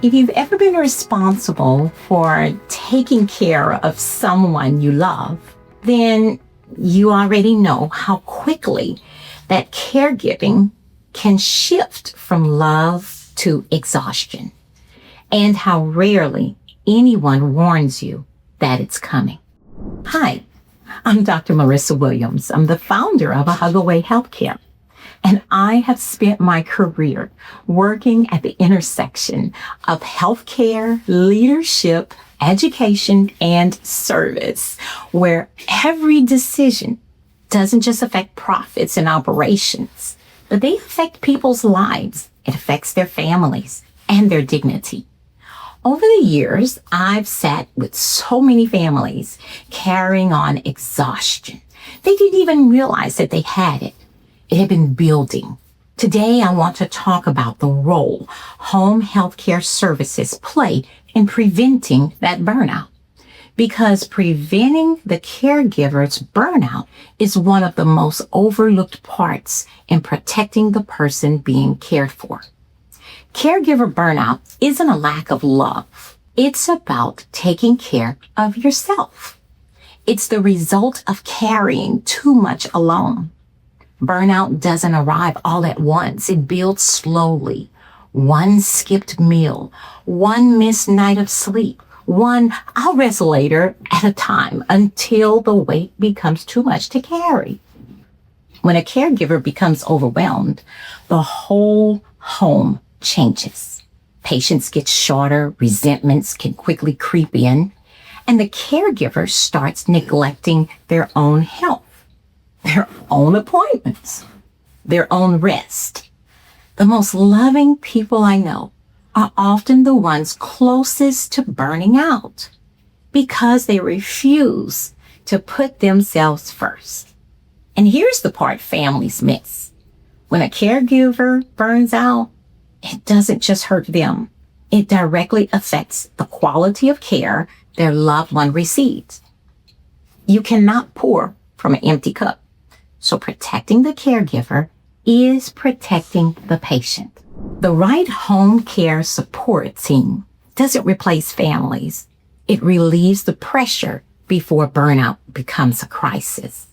If you've ever been responsible for taking care of someone you love, then you already know how quickly that caregiving can shift from love to exhaustion, and how rarely anyone warns you that it's coming. Hi, I'm Dr. Marisa Williams. I'm the founder of A Hug Away Healthcare, and I have spent my career working at the intersection of healthcare, leadership, education, and service, where every decision doesn't just affect profits and operations, but they affect people's lives. It affects their families and their dignity. Over the years, I've sat with so many families carrying on exhaustion. They didn't even realize that they had it. It had been building. Today, I want to talk about the role home healthcare services play in preventing that burnout. Because preventing the caregiver's burnout is one of the most overlooked parts in protecting the person being cared for. Caregiver burnout isn't a lack of love. It's about taking care of yourself. It's the result of carrying too much alone. Burnout doesn't arrive all at once. It builds slowly. One skipped meal, one missed night of sleep, one "I'll rest later" at a time, until the weight becomes too much to carry. When a caregiver becomes overwhelmed, the whole home changes. Patients get shorter, resentments can quickly creep in, and the caregiver starts neglecting their own health, their own appointments, their own rest. The most loving people I know are often the ones closest to burning out because they refuse to put themselves first. And here's the part families miss. When a caregiver burns out, it doesn't just hurt them. It directly affects the quality of care their loved one receives. You cannot pour from an empty cup. So protecting the caregiver is protecting the patient. The right home care support team doesn't replace families. It relieves the pressure before burnout becomes a crisis.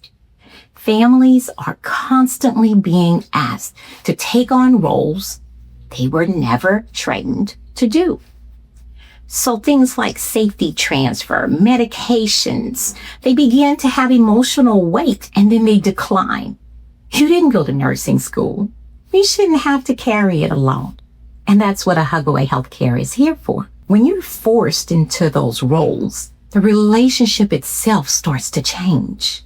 Families are constantly being asked to take on roles they were never trained to do. So things like safety transfer, medications, they begin to have emotional weight and then they decline. You didn't go to nursing school. You shouldn't have to carry it alone. And that's what A Hug Away Healthcare is here for. When you're forced into those roles, the relationship itself starts to change.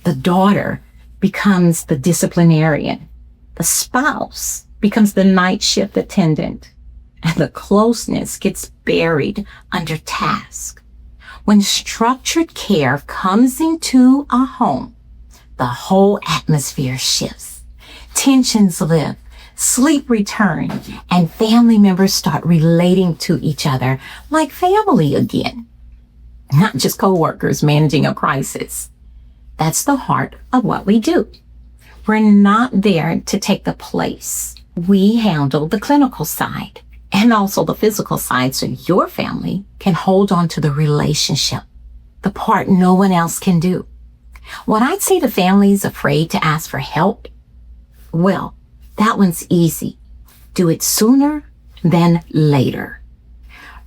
The daughter becomes the disciplinarian. The spouse becomes the night shift attendant. And the closeness gets buried under task. When structured care comes into a home, the whole atmosphere shifts. Tensions lift, sleep returns, and family members start relating to each other like family again. Not just coworkers managing a crisis. That's the heart of what we do. We're not there to take the place. We handle the clinical side and also the physical side, so your family can hold on to the relationship, the part no one else can do. What I'd say to families afraid to ask for help, well, that one's easy. Do it sooner than later.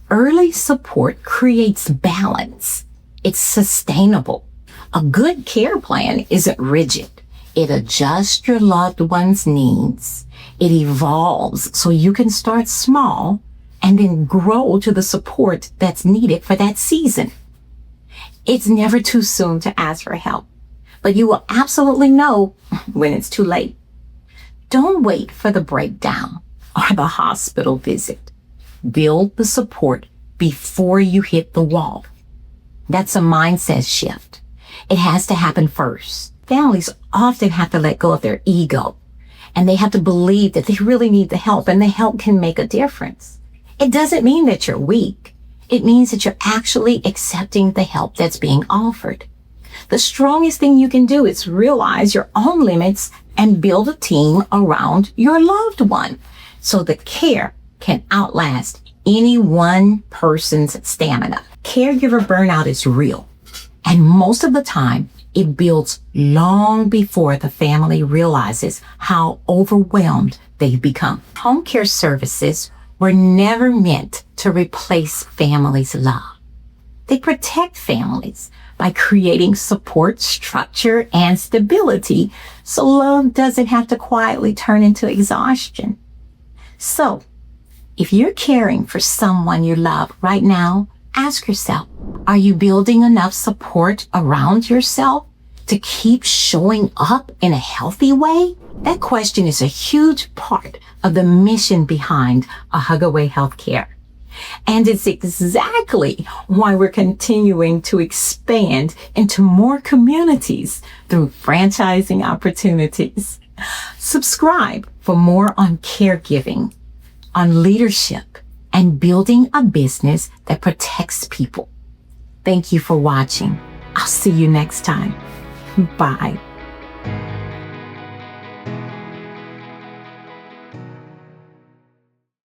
Early support creates balance. It's sustainable. A good care plan isn't rigid. It adjusts your loved one's needs. It evolves so you can start small and then grow to the support that's needed for that season. It's never too soon to ask for help, but you will absolutely know when it's too late. Don't wait for the breakdown or the hospital visit. Build the support before you hit the wall. That's a mindset shift. It has to happen first. Families often have to let go of their ego, and they have to believe that they really need the help, and the help can make a difference. It doesn't mean that you're weak. It means that you're actually accepting the help that's being offered. The strongest thing you can do is realize your own limits and build a team around your loved one so the care can outlast any one person's stamina. Caregiver burnout is real. And most of the time, it builds long before the family realizes how overwhelmed they've become. Home care services were never meant to replace families' love. They protect families by creating support, structure, and stability so love doesn't have to quietly turn into exhaustion. So, if you're caring for someone you love right now, ask yourself, are you building enough support around yourself to keep showing up in a healthy way? That question is a huge part of the mission behind A Hug Away Healthcare. And it's exactly why we're continuing to expand into more communities through franchising opportunities. Subscribe for more on caregiving, on leadership, and building a business that protects people. Thank you for watching. I'll see you next time. Bye.